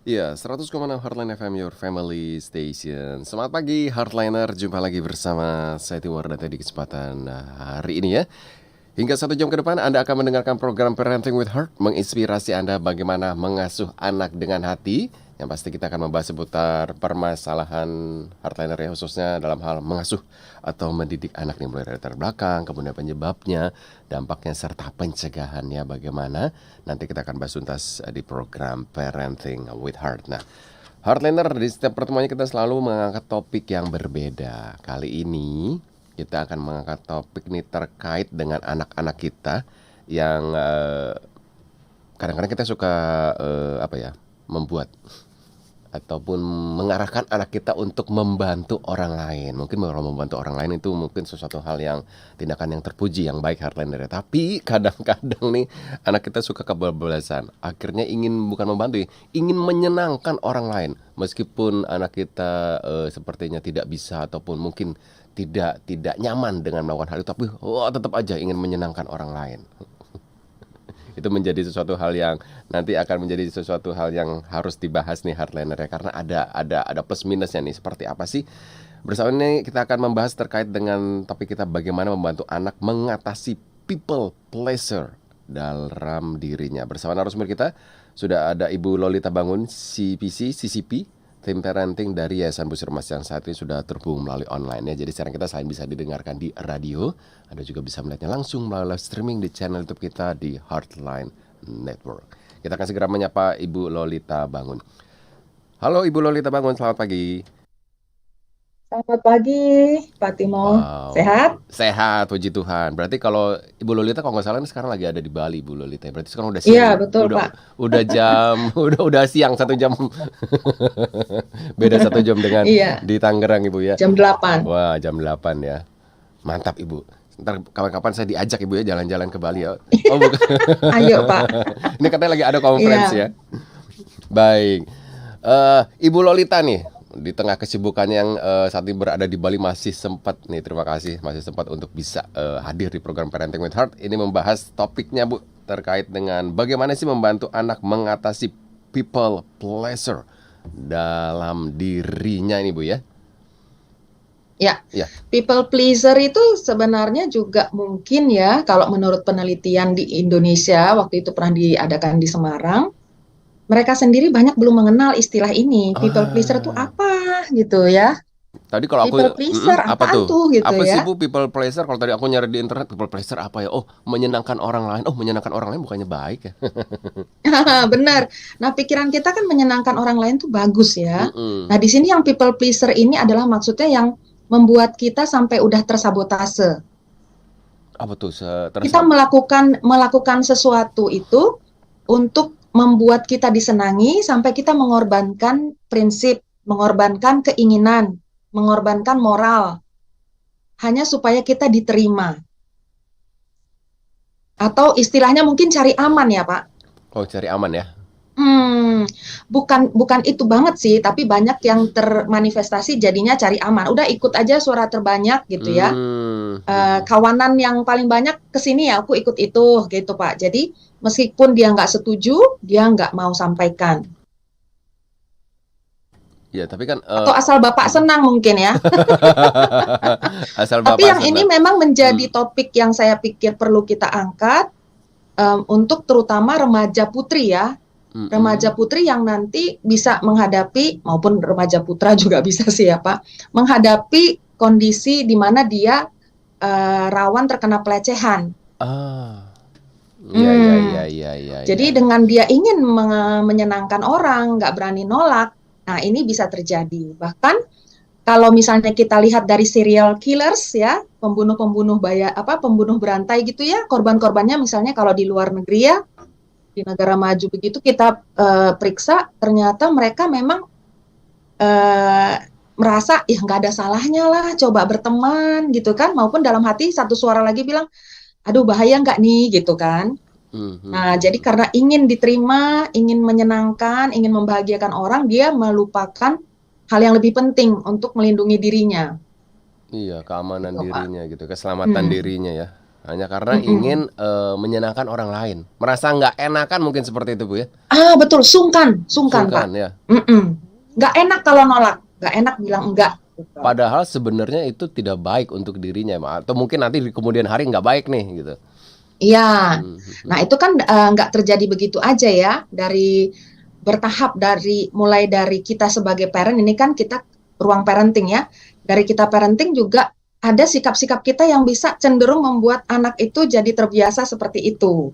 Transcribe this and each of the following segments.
Iya, 100,6 Heartline FM, your family station. Selamat pagi, Heartliner. Jumpa lagi bersama saya Timur Data di kesempatan hari ini ya. Hingga 1 jam ke depan, Anda akan mendengarkan program Parenting with Heart, menginspirasi Anda bagaimana mengasuh anak dengan hati. Yang pasti kita akan membahas seputar permasalahan Heartliner ya, khususnya dalam hal mengasuh atau mendidik anak nih, mulai dari latar belakang, kemudian penyebabnya, dampaknya, serta pencegahannya bagaimana. Nanti kita akan bahas tuntas di program Parenting with Heart. Nah, Heartliner, di setiap pertemuannya kita selalu mengangkat topik yang berbeda. Kali ini kita akan mengangkat topik ini terkait dengan anak-anak kita yang kadang-kadang kita suka membuat ataupun mengarahkan anak kita untuk membantu orang lain. Mungkin kalau membantu orang lain itu mungkin sesuatu hal yang tindakan yang terpuji, yang baik, Heartliner. Tapi kadang-kadang nih anak kita suka kebablasan. Akhirnya bukan membantu, ingin menyenangkan orang lain. Meskipun anak kita sepertinya tidak bisa ataupun mungkin tidak nyaman dengan melakukan hal itu, tapi tetap aja ingin menyenangkan orang lain. Itu menjadi sesuatu hal yang nanti akan menjadi sesuatu hal yang harus dibahas nih, Heartliner ya, karena ada plus minusnya nih. Seperti apa sih? Bersama ini kita akan membahas terkait dengan topik kita, bagaimana membantu anak mengatasi people pleasure dalam dirinya. Bersama narasumber kita sudah ada Ibu Lolita Bangun, CCP, tim parenting dari Yayasan Busur Mas, yang saat ini sudah terhubung melalui online ya. Jadi sekarang kita selain bisa didengarkan di radio, Anda juga bisa melihatnya langsung melalui live streaming di channel YouTube kita di Heartline Network. Kita akan segera menyapa Ibu Lolita Bangun. Halo Ibu Lolita Bangun, selamat pagi. Selamat pagi, Pak Timo. Wow, Sehat? sehat, puji Tuhan. Berarti kalau Ibu Lolita kalau nggak salah ini sekarang lagi ada di Bali, Ibu Lolita. Berarti sekarang udah Iya, siang, betul, Pak. udah jam, udah siang 1 jam. Beda 1 jam dengan Iya, di Tangerang, Ibu ya. jam 8. Wah, jam 8 ya. Mantap, Ibu. Ntar kapan-kapan saya diajak, Ibu ya, jalan-jalan ke Bali ya. Oh, bukan. Ayo, Pak. Ini katanya lagi ada conference Iya. ya. Baik. Ibu Lolita nih, di tengah kesibukannya yang saat ini berada di Bali, masih sempat nih, terima kasih masih sempat untuk bisa hadir di program Parenting with Heart. Ini membahas topiknya, Bu, terkait dengan bagaimana sih membantu anak mengatasi people pleasure dalam dirinya ini, Bu ya. Ya, Ya. people pleaser itu sebenarnya juga mungkin ya, kalau menurut penelitian di Indonesia, waktu itu pernah diadakan di Semarang, mereka sendiri banyak belum mengenal istilah ini. People pleaser itu Ah, apa gitu ya? tadi kalau aku People pleaser apa apaan tuh? tuh gitu Apa sih, ya? Bu, people pleasure? Kalau tadi aku nyari di internet, people pleasure apa ya? Oh, menyenangkan orang lain. Oh, menyenangkan orang lain bukannya baik ya? Benar. Nah, pikiran kita kan menyenangkan orang lain tuh bagus ya. Nah, Mm-mm. di sini yang people pleaser ini adalah maksudnya yang membuat kita sampai udah tersabotase. Apa tuh Kita melakukan sesuatu itu untuk membuat kita disenangi sampai kita mengorbankan prinsip, mengorbankan keinginan, mengorbankan moral hanya supaya kita diterima. Atau istilahnya mungkin cari aman ya, Pak. Oh, cari aman ya? Bukan itu banget sih, tapi banyak yang termanifestasi jadinya cari aman. Udah ikut aja suara terbanyak gitu ya. Hmm, hmm. Kawanan yang paling banyak kesini ya, aku ikut itu gitu Pak. Jadi meskipun dia nggak setuju, dia nggak mau sampaikan. Ya, tapi kan Atau asal Bapak senang mungkin ya. asal Tapi Bapak yang ini senang. memang menjadi Hmm, topik yang saya pikir perlu kita angkat untuk terutama remaja putri ya. Remaja mm-mm. putri yang nanti bisa menghadapi, maupun remaja putra juga bisa sih ya Pak, menghadapi kondisi di mana dia rawan terkena pelecehan. Ah, ya, ya, ya, Hmm, ya, ya, ya. jadi dengan dia ingin menyenangkan orang, nggak berani nolak, nah ini bisa terjadi. Bahkan kalau misalnya kita lihat dari serial killers ya, pembunuh-pembunuh pembunuh berantai gitu ya, korban-korbannya misalnya kalau di luar negeri ya, di negara maju begitu kita periksa, ternyata mereka memang eh, merasa ya nggak ada salahnya lah, coba berteman gitu kan, maupun dalam hati satu suara lagi bilang, aduh bahaya nggak nih gitu kan. Hmm, hmm, Nah, jadi hmm. karena ingin diterima, ingin menyenangkan, ingin membahagiakan orang, dia melupakan hal yang lebih penting untuk melindungi dirinya. Iya, keamanan Gitu, Pak. dirinya gitu, keselamatan Hmm. dirinya ya. Hanya karena Mm-mm. ingin menyenangkan orang lain. Merasa nggak enakan mungkin seperti itu Bu ya. Betul, sungkan, sungkan Pak. Sungkan ya. Nggak enak kalau nolak, nggak enak bilang enggak. Gitu. Padahal sebenarnya itu tidak baik untuk dirinya, atau mungkin nanti di kemudian hari nggak baik nih gitu. Iya, nah itu kan nggak terjadi begitu aja ya, dari bertahap, mulai dari kita sebagai parent, ini kan kita ruang parenting ya, dari kita parenting juga ada sikap-sikap kita yang bisa cenderung membuat anak itu jadi terbiasa seperti itu.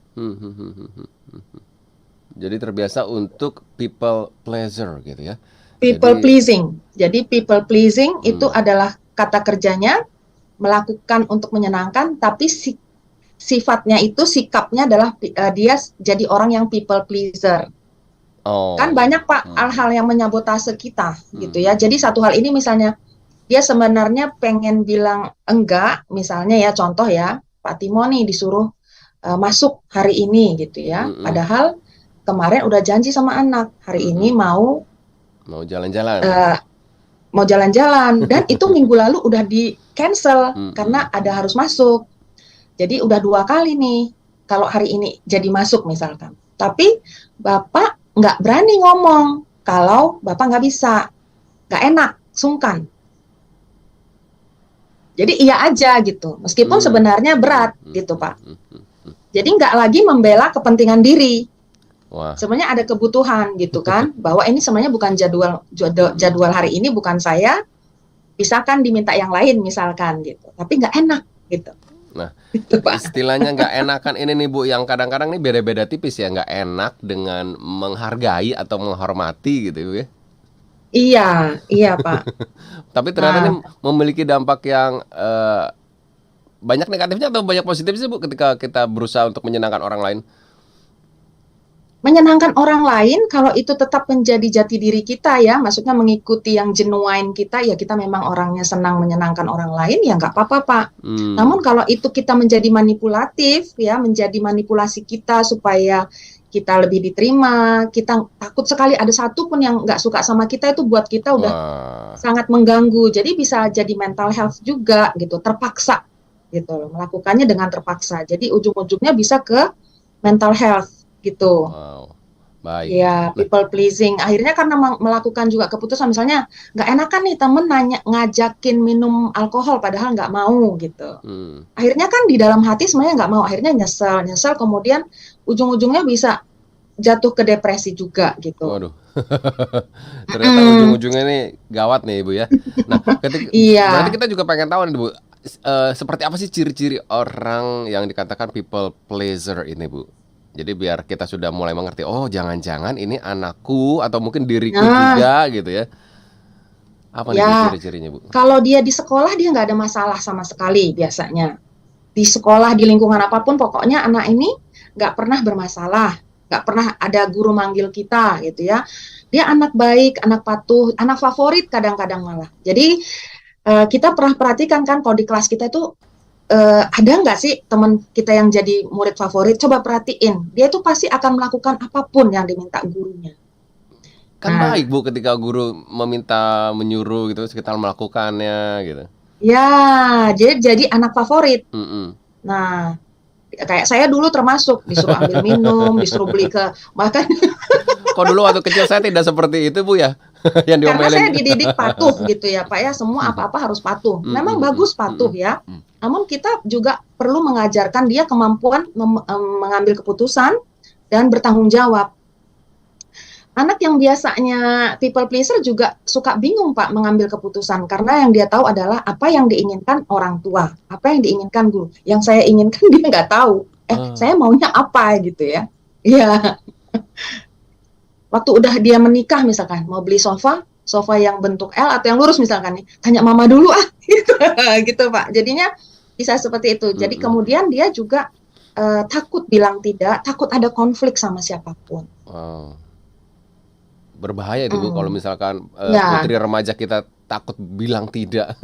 Jadi terbiasa untuk people pleasure gitu ya. People Jadi pleasing. Jadi people pleasing itu adalah kata kerjanya, melakukan untuk menyenangkan, tapi sifatnya itu, sikapnya adalah dia jadi orang yang people pleaser. Kan banyak Pak hal-hal yang menyabotase kita gitu ya. Jadi satu hal ini misalnya dia sebenarnya pengen bilang enggak, misalnya ya contoh ya, Pak Timo nih disuruh masuk hari ini gitu ya. Padahal kemarin udah janji sama anak, hari ini mau jalan-jalan. Mau jalan-jalan, dan itu minggu lalu udah di cancel karena ada harus masuk. Jadi udah 2 kali nih kalau hari ini jadi masuk misalkan. Tapi Bapak nggak berani ngomong kalau Bapak nggak bisa, nggak enak, sungkan. Jadi iya aja gitu, meskipun sebenarnya berat gitu Pak. Jadi nggak lagi membela kepentingan diri. Wah. Sebenarnya ada kebutuhan gitu kan, bahwa ini sebenarnya bukan jadwal hari ini bukan saya, pisahkan diminta yang lain misalkan gitu. Tapi nggak enak gitu. Nah, gitu, istilahnya nggak enakan ini nih Bu, yang kadang-kadang nih beda-beda tipis ya, nggak enak dengan menghargai atau menghormati gitu ya. Iya Pak. Tapi ternyata ini memiliki dampak yang banyak negatifnya atau banyak positifnya Bu ketika kita berusaha untuk menyenangkan orang lain? Menyenangkan orang lain kalau itu tetap menjadi jati diri kita ya, maksudnya mengikuti yang genuine kita, ya kita memang orangnya senang menyenangkan orang lain, ya nggak apa-apa Pak. Namun kalau itu kita menjadi manipulatif ya, menjadi manipulasi kita supaya kita lebih diterima, kita takut sekali ada satu pun yang nggak suka sama kita, itu buat kita udah sangat mengganggu. Jadi bisa jadi mental health juga gitu, terpaksa gitu loh, melakukannya dengan terpaksa. Jadi ujung-ujungnya bisa ke mental health gitu. Baik. Ya, people pleasing. Akhirnya karena melakukan juga keputusan, misalnya nggak enakan nih temen ngajakin minum alkohol padahal nggak mau gitu. Akhirnya kan di dalam hati sebenarnya nggak mau, akhirnya nyesel, kemudian ujung-ujungnya bisa jatuh ke depresi juga gitu. Waduh. Ternyata ujung-ujungnya ini gawat nih Ibu ya. Nah, berarti kita juga pengen tahu nih Bu, seperti apa sih ciri-ciri orang yang dikatakan people pleaser ini Bu? Jadi biar kita sudah mulai mengerti, oh jangan-jangan ini anakku atau mungkin diriku juga gitu ya. Apa nih ciri-cirinya Bu? Kalau dia di sekolah dia nggak ada masalah sama sekali biasanya. Di sekolah, di lingkungan apapun, pokoknya anak ini nggak pernah bermasalah. Nggak pernah ada guru manggil kita gitu ya. Dia anak baik, anak patuh, anak favorit kadang-kadang malah. Jadi kita pernah perhatikan kan kalau di kelas kita itu ada nggak sih teman kita yang jadi murid favorit? Coba perhatiin, dia itu pasti akan melakukan apapun yang diminta gurunya. Kan baik Bu ketika guru menyuruh gitu, kita melakukannya gitu. Ya, jadi anak favorit. Nah, kayak saya dulu termasuk disuruh ambil minum, disuruh beli bahkan. Kok dulu waktu kecil saya tidak seperti itu Bu ya? Yang diomelin. Karena saya dididik patuh gitu ya Pak ya, semua apa-apa harus patuh. Memang bagus patuh ya. Namun kita juga perlu mengajarkan dia kemampuan mengambil keputusan dan bertanggung jawab. Anak yang biasanya people pleaser juga suka bingung Pak mengambil keputusan, karena yang dia tahu adalah apa yang diinginkan orang tua, apa yang diinginkan guru. Yang saya inginkan dia nggak tahu. Saya maunya apa gitu ya. Iya. Waktu udah dia menikah misalkan, mau beli sofa yang bentuk L atau yang lurus misalkan nih, tanya mama dulu gitu Pak. Jadinya bisa seperti itu. Jadi kemudian dia juga takut bilang tidak, takut ada konflik sama siapapun. Berbahaya itu Bu kalau misalkan putri remaja kita takut bilang tidak.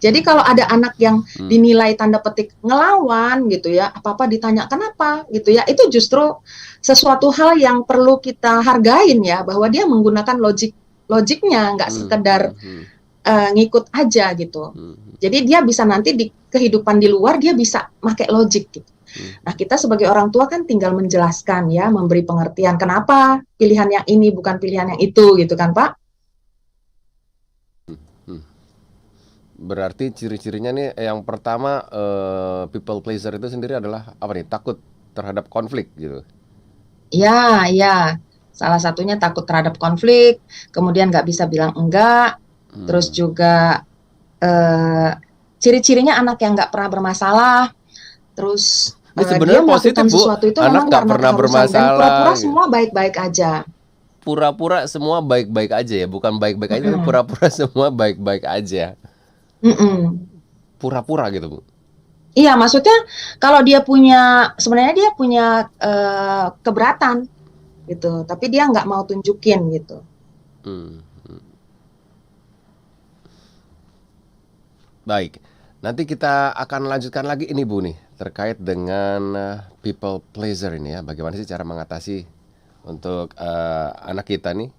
Jadi kalau ada anak yang dinilai tanda petik ngelawan gitu ya, apa-apa ditanya kenapa gitu ya, itu justru sesuatu hal yang perlu kita hargain ya, bahwa dia menggunakan logiknya, nggak sekedar ngikut aja gitu. Jadi dia bisa nanti di kehidupan di luar dia bisa pakai logik gitu. Nah, kita sebagai orang tua kan tinggal menjelaskan ya, memberi pengertian kenapa pilihan yang ini bukan pilihan yang itu gitu kan, Pak? Hmm. Berarti ciri-cirinya nih yang pertama people pleaser itu sendiri adalah apa nih? Takut terhadap konflik gitu. Ya, ya. Salah satunya takut terhadap konflik, kemudian nggak bisa bilang enggak, terus Hmm. juga eh, ciri-cirinya anak yang nggak pernah bermasalah, terus Ini dia sebenarnya positif melakukan Bu, sesuatu itu anak memang nggak karena pernah keharusan dan pura-pura bermasalah gitu. semua baik-baik aja. Pura-pura semua baik-baik aja ya, bukan baik-baik aja tapi Mm-mm. pura-pura semua baik-baik aja. Mm-mm. Pura-pura gitu Bu. Iya, maksudnya kalau dia punya, sebenarnya dia punya keberatan gitu, tapi dia nggak mau tunjukin gitu. Hmm. Baik, nanti kita akan lanjutkan lagi ini Bu nih terkait dengan people pleaser ini ya. Bagaimana sih cara mengatasi untuk anak kita nih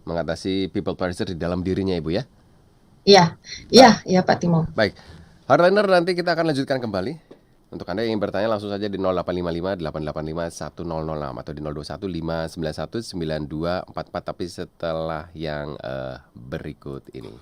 mengatasi people pleaser di dalam dirinya Ibu ya. Iya, iya, Baik, iya Pak Timo. baik. Hardliner nanti kita akan lanjutkan kembali. Untuk Anda yang ingin bertanya langsung saja di 0855 885 1006 atau di 021 591 9244 tapi setelah yang berikut ini.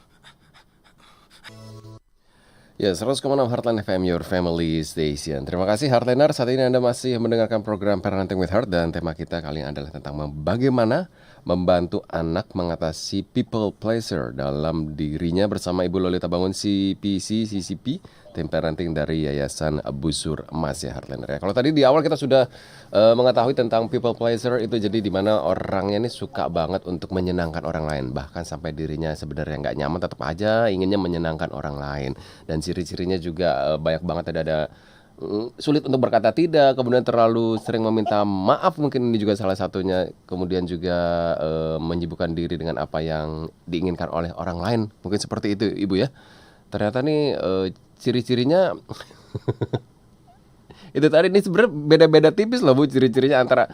Ya, 100,6 Heartland FM, your family station. Terima kasih Heartliner, saat ini Anda masih mendengarkan program Parenting with Heart dan tema kita kali ini adalah tentang bagaimana membantu anak mengatasi people pleaser dalam dirinya bersama Ibu Lolita Bangun CPC, CCP, tim parenting dari Yayasan Busur Emas ya Heartliner ya. Kalau tadi di awal kita sudah mengetahui tentang people pleaser itu jadi di mana orangnya ini suka banget untuk menyenangkan orang lain, bahkan sampai dirinya sebenarnya nggak nyaman tetap aja inginnya menyenangkan orang lain. Dan ciri-cirinya juga banyak banget ada sulit untuk berkata tidak, kemudian terlalu sering meminta maaf mungkin ini juga salah satunya, kemudian juga menyibukkan diri dengan apa yang diinginkan oleh orang lain, mungkin seperti itu Ibu ya. Ternyata nih ciri-cirinya itu tadi nih sebenarnya beda-beda tipis loh Bu ciri-cirinya antara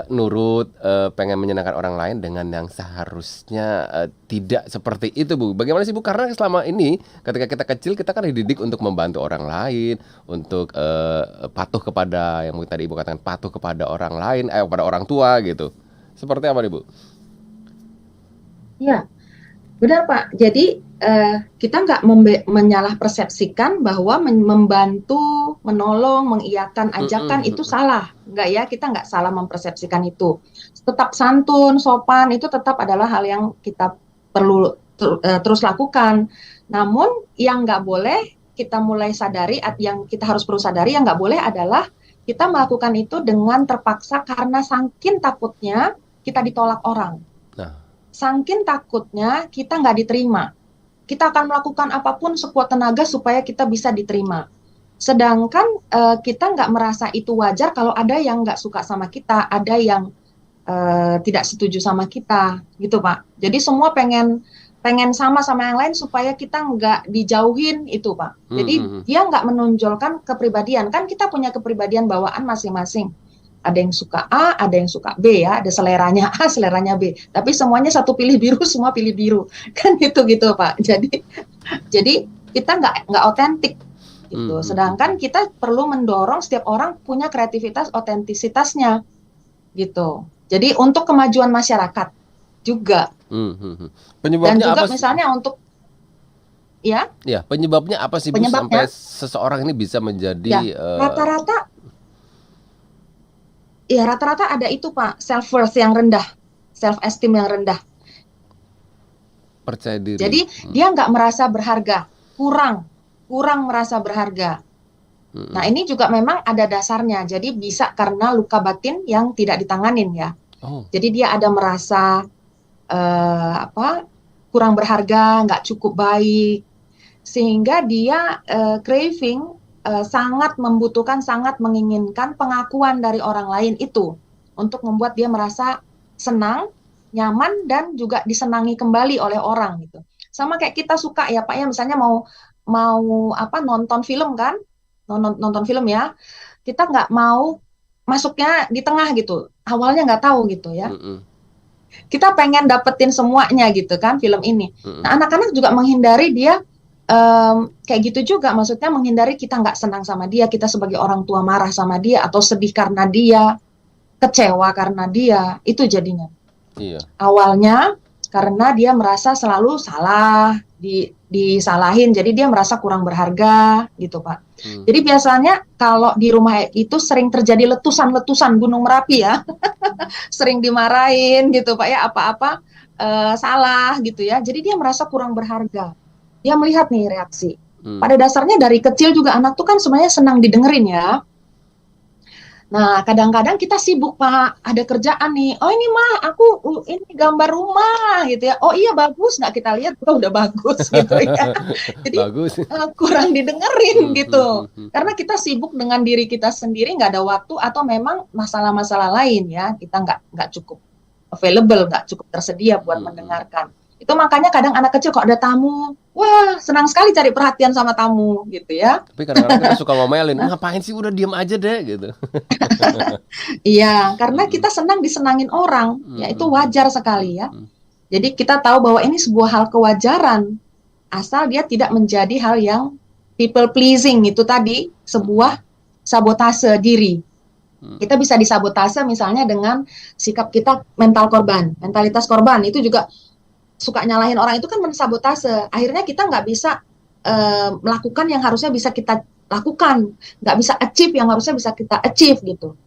nurut, pengen menyenangkan orang lain dengan yang seharusnya tidak seperti itu Bu. Bagaimana sih Bu? Karena selama ini ketika kita kecil kita kan dididik untuk membantu orang lain, untuk patuh kepada yang mungkin tadi Ibu katakan patuh kepada orang lain, kepada orang tua gitu. Seperti apa nih Bu? Iya, benar Pak. Jadi kita nggak menyalah persepsikan bahwa membantu, menolong, mengiyakan ajakan itu Mm-mm. salah. Nggak ya, kita nggak salah mempersepsikan itu. Tetap santun, sopan itu tetap adalah hal yang kita perlu terus lakukan. Namun yang nggak boleh kita mulai sadari, yang kita harus perlu sadari yang nggak boleh adalah kita melakukan itu dengan terpaksa karena saking takutnya kita ditolak orang. Nah, Saking takutnya kita nggak diterima. Kita akan melakukan apapun sekuat tenaga supaya kita bisa diterima. Sedangkan kita nggak merasa itu wajar kalau ada yang nggak suka sama kita, ada yang tidak setuju sama kita, gitu Pak. Jadi semua pengen pengen sama yang lain supaya kita nggak dijauhin itu Pak. Jadi mm-mm. dia nggak menonjolkan kepribadian. Kan kita punya kepribadian bawaan masing-masing. Ada yang suka A, ada yang suka B ya, ada seleranya A, seleranya B. Tapi semuanya satu pilih biru, semua pilih biru. Kan gitu Pak. Jadi kita nggak otentik gitu. Mm-mm. Sedangkan kita perlu mendorong setiap orang punya kreativitas, otentisitasnya gitu. Jadi untuk kemajuan masyarakat juga Mm-mm. dan Penyebabnya juga apa sih? misalnya untuk ya Ya, penyebabnya apa sih Bu sampai penyebabnya seseorang ini bisa menjadi ya rata-rata rata-rata ada itu Pak, self worth yang rendah, self esteem yang rendah. percaya diri? Jadi dia nggak merasa berharga, kurang kurang merasa berharga. Nah, Mm-mm. ini juga memang ada dasarnya. Jadi bisa karena luka batin yang tidak ditanganin ya. Oh, Jadi dia ada merasa apa kurang berharga, nggak cukup baik, sehingga dia craving sangat membutuhkan, sangat menginginkan pengakuan dari orang lain itu untuk membuat dia merasa senang, nyaman dan juga disenangi kembali oleh orang gitu. Sama kayak kita suka ya Pak ya, misalnya mau mau apa nonton film kan, nonton film ya, kita nggak mau masuknya di tengah gitu, awalnya nggak tahu gitu ya. mm-mm. Kita pengen dapetin semuanya gitu kan film ini. Nah, anak-anak juga menghindari dia kayak gitu juga, maksudnya menghindari kita nggak senang sama dia, kita sebagai orang tua marah sama dia atau sedih karena dia, kecewa karena dia, itu jadinya. Iya. Awalnya karena dia merasa selalu salah, disalahin, jadi dia merasa kurang berharga gitu Pak. Jadi biasanya kalau di rumah itu sering terjadi letusan-letusan Gunung Merapi ya, sering dimarahin gitu Pak ya, apa-apa salah gitu ya, jadi dia merasa kurang berharga. Dia melihat nih reaksi. Pada dasarnya dari kecil juga anak tuh kan sebenarnya senang didengerin ya. Nah, kadang-kadang kita sibuk Pak, ada kerjaan nih. Oh ini mah aku ini gambar rumah gitu ya. Oh iya bagus, nggak kita lihat udah bagus gitu ya. Jadi Bagus. kurang didengerin gitu. Karena kita sibuk dengan diri kita sendiri, nggak ada waktu atau memang masalah-masalah lain ya. Kita nggak cukup available, nggak cukup tersedia buat mendengarkan. Itu makanya kadang anak kecil kok ada tamu, wah senang sekali cari perhatian sama tamu gitu ya. Tapi kadang-kadang kita suka ngomelin, ngapain sih udah diem aja deh gitu. Iya, karena kita senang disenangin orang, ya itu wajar sekali ya. Jadi kita tahu bahwa ini sebuah hal kewajaran, asal dia tidak menjadi hal yang people pleasing itu tadi, sebuah sabotase diri. Kita bisa disabotase misalnya dengan sikap kita mentalitas korban, itu juga suka nyalahin orang, itu kan mensabotase. Akhirnya kita nggak bisa melakukan yang harusnya bisa kita lakukan, nggak bisa achieve yang harusnya bisa kita achieve gitu.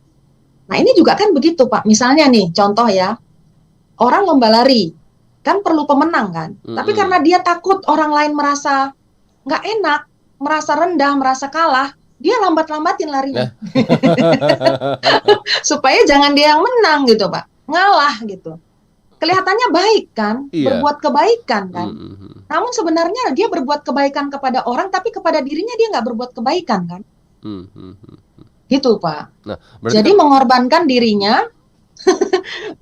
Nah ini juga kan begitu Pak. Misalnya nih contoh ya, orang lomba lari kan perlu pemenang kan, tapi karena dia takut orang lain merasa nggak enak, merasa rendah, merasa kalah, dia lambat-lambatin larinya supaya jangan dia yang menang gitu Pak, ngalah gitu. Kelihatannya baik kan, berbuat kebaikan kan. Namun sebenarnya dia berbuat kebaikan kepada orang, tapi kepada dirinya dia nggak berbuat kebaikan kan. Gitu Pak. Nah, jadi mengorbankan dirinya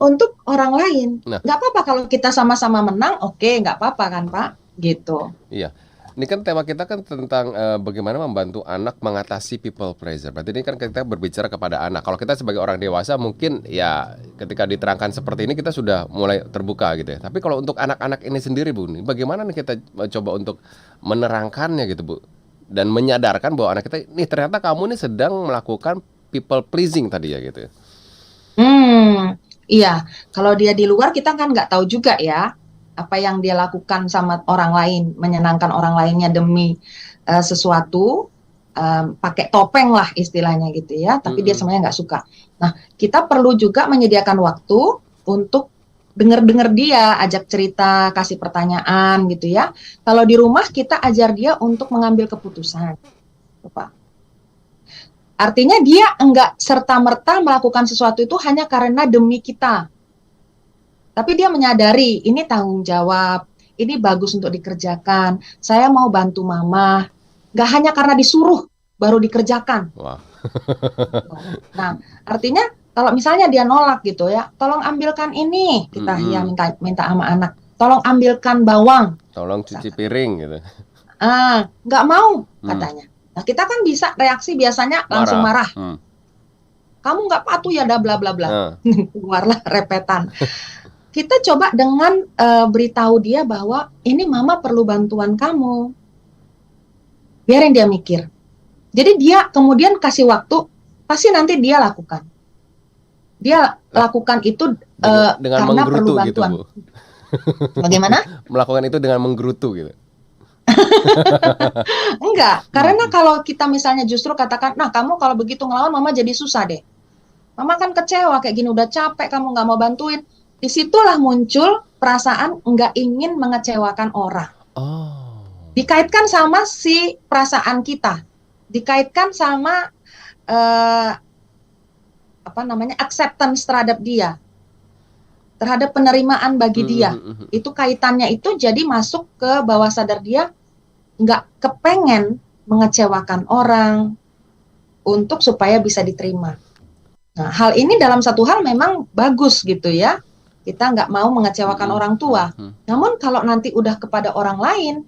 untuk orang lain. Nggak apa-apa kalau kita sama-sama menang, oke, nggak apa-apa kan Pak. Gitu. Iya. Ini kan tema kita kan tentang bagaimana membantu anak mengatasi people pleaser. Berarti ini kan kita berbicara kepada anak. Kalau kita sebagai orang dewasa mungkin ya ketika diterangkan seperti ini kita sudah mulai terbuka gitu ya. Tapi kalau untuk anak-anak ini sendiri Bu, bagaimana nih kita coba untuk menerangkannya gitu Bu? Dan menyadarkan bahwa anak kita, nih ternyata kamu nih sedang melakukan people pleasing tadi ya gitu. Iya. Kalau dia di luar kita kan nggak tahu juga ya. Apa yang dia lakukan sama orang lain, menyenangkan orang lainnya demi sesuatu, pakai topeng lah istilahnya gitu ya, tapi dia sebenarnya nggak suka. Nah, kita perlu juga menyediakan waktu untuk dengar-dengar dia, ajak cerita, kasih pertanyaan gitu ya. Kalau di rumah kita ajar dia untuk mengambil keputusan. Pak. Artinya dia enggak serta-merta melakukan sesuatu itu hanya karena demi kita. Tapi dia menyadari ini tanggung jawab, ini bagus untuk dikerjakan. Saya mau bantu mama, nggak hanya karena disuruh baru dikerjakan. Wah. Nah, artinya kalau misalnya dia nolak gitu ya, tolong ambilkan ini, kita ya minta sama anak, tolong ambilkan bawang, tolong cuci piring gitu. Nggak mau katanya. Nah, kita kan bisa reaksi biasanya langsung marah. Kamu nggak patuh ya, dah bla bla bla. Keluarlah repetan. Kita coba dengan beritahu dia bahwa ini mama perlu bantuan kamu. Biarin dia mikir. Jadi dia kemudian kasih waktu, pasti nanti dia lakukan. Dia lakukan itu dengan karena perlu bantuan. Gitu, Bu. Bagaimana? Melakukan itu dengan menggerutu gitu. Enggak, karena kalau kita misalnya justru katakan, nah kamu kalau begitu ngelawan mama jadi susah deh. Mama kan kecewa kayak gini, udah capek kamu nggak mau bantuin. Disitulah muncul perasaan nggak ingin mengecewakan orang. Dikaitkan sama si perasaan kita, dikaitkan sama acceptance terhadap dia, terhadap penerimaan bagi dia. Itu kaitannya itu jadi masuk ke bawah sadar dia, nggak kepengen mengecewakan orang untuk supaya bisa diterima. Nah, hal ini dalam satu hal memang bagus gitu ya. Kita nggak mau mengecewakan orang tua. Namun kalau nanti udah kepada orang lain,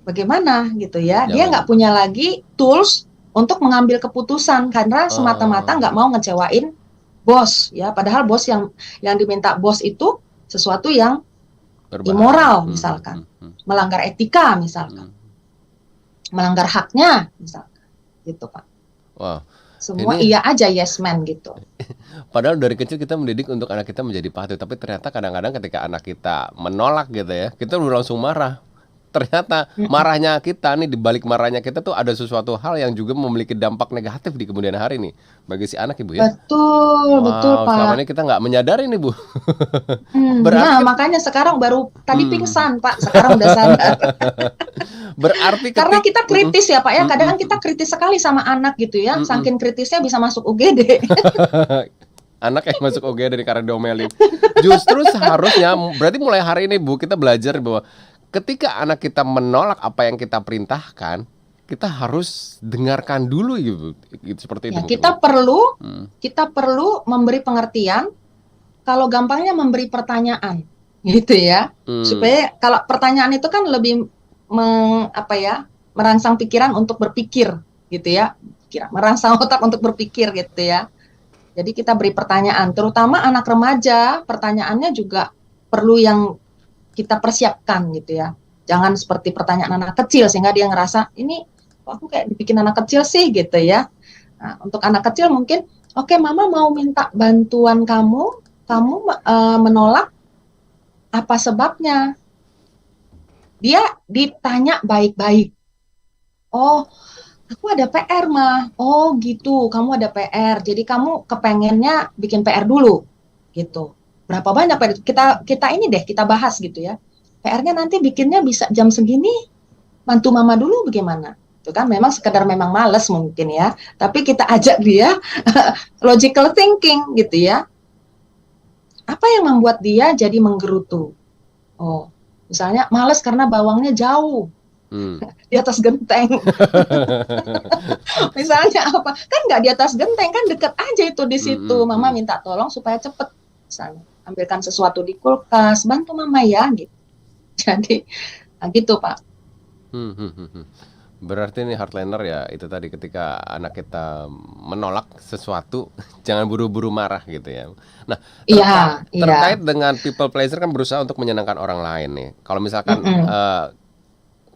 bagaimana gitu ya? Dia nggak punya lagi tools untuk mengambil keputusan karena semata-mata nggak mau ngecewain bos ya. Padahal bos yang diminta bos itu sesuatu yang Berbahaya. immoral misalkan, melanggar etika misalkan, melanggar haknya misalkan, gitu Pak. Wow. Semua Ini iya aja yes man gitu. padahal dari kecil kita mendidik untuk anak kita menjadi patuh, tapi ternyata kadang-kadang ketika anak kita menolak gitu ya, kita udah langsung marah. Ternyata marahnya kita nih, di balik marahnya kita tuh ada sesuatu hal yang juga memiliki dampak negatif di kemudian hari nih bagi si anak, Ibu ya. Betul Wow, selama Pak. ini kita nggak menyadari nih, Bu. Nah, Berarti makanya sekarang baru tadi pingsan Pak, sekarang udah sadar. berarti Karena ketik kita kritis ya Pak ya, kadang kita kritis sekali sama anak gitu ya, saking kritisnya bisa masuk UGD. anak yang masuk OGD dari karena diomelin. Justru seharusnya berarti mulai hari ini Bu, kita belajar bahwa ketika anak kita menolak apa yang kita perintahkan, kita harus dengarkan dulu gitu. Seperti itu Ya, mungkin, kita Bu. perlu memberi pengertian, kalau gampangnya memberi pertanyaan, gitu ya. Supaya kalau pertanyaan itu kan lebih merangsang pikiran untuk berpikir, gitu ya. Merangsang otak untuk berpikir, gitu ya. Jadi kita beri pertanyaan, terutama anak remaja, pertanyaannya juga perlu yang kita persiapkan gitu ya. Jangan seperti pertanyaan anak kecil sehingga dia ngerasa ini kok aku kayak dibikin anak kecil sih gitu ya. Nah, untuk anak kecil mungkin oke, mama mau minta bantuan kamu menolak, apa sebabnya? Dia ditanya baik-baik. Oh, aku ada PR mah. Oh gitu, kamu ada PR. Jadi kamu kepengennya bikin PR dulu gitu. Berapa banyak PR? Kita bahas gitu ya. PR-nya nanti bikinnya bisa jam segini, bantu mama dulu bagaimana? Itu kan memang sekedar memang males mungkin ya. Tapi kita ajak dia logical thinking gitu ya. Apa yang membuat dia jadi menggerutu? Oh, misalnya males karena bawangnya jauh. Di atas genteng. Misalnya apa? Kan nggak di atas genteng, kan deket aja itu di situ. Mama minta tolong supaya cepet. Misalnya, ambilkan sesuatu di kulkas, bantu mama ya, gitu. Jadi, gitu Pak. Berarti ini hardliner ya, itu tadi ketika anak kita menolak sesuatu, jangan buru-buru marah gitu ya. Nah, terkait dengan people pleaser kan berusaha untuk menyenangkan orang lain nih. Kalau misalkan